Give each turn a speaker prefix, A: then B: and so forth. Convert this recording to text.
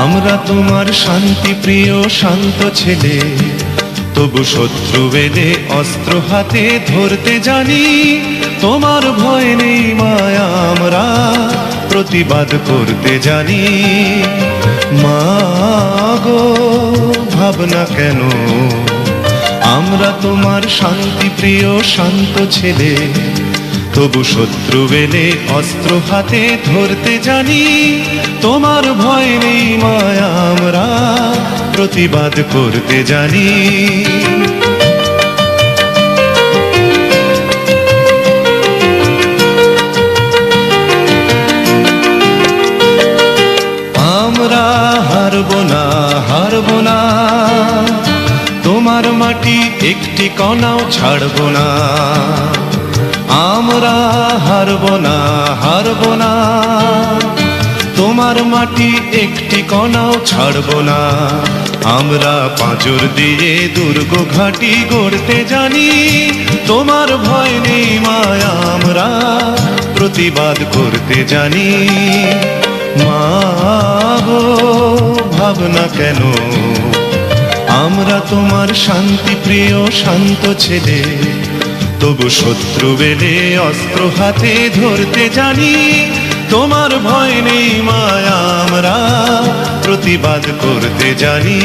A: আমরা তোমার শান্তি প্রিয় শান্ত ছেলে, তবু শত্রু এলে অস্ত্র হাতে ধরতে জানি। তোমার ভয় নেই মায়া, আমরা প্রতিবাদ করতে জানি। মা গো ভাবনা কেন, আমরা তোমার শান্তি প্রিয় শান্ত ছেলে, তবু শত্রু এলে অস্ত্র হাতে ধরতে জানি। তোমার ভয় নেই মায়া, আমরা প্রতিবাদ করতে জানি। আমরা হারব না, হারব না, তোমার মাটি একটি কণাও ছাড়ব না। আমরা হারব না, হারব না, তোমার মাটি একটি কণাও ছাড়ব না। আমরা পাঁজর দিয়ে দুর্গ ঘাঁটি গড়তে জানি। তোমার ভয় নেই মায়া, আমরা প্রতিবাদ করতে জানি। মা গো ভাবনা কেন, আমরা তোমার শান্তি প্রিয় শান্ত ছেলে, তবু শত্রু এলে অস্ত্র হাতে ধরতে জানি। তোমার ভয় নেই মায়া, আমরা প্রতিবাদ করতে জানি।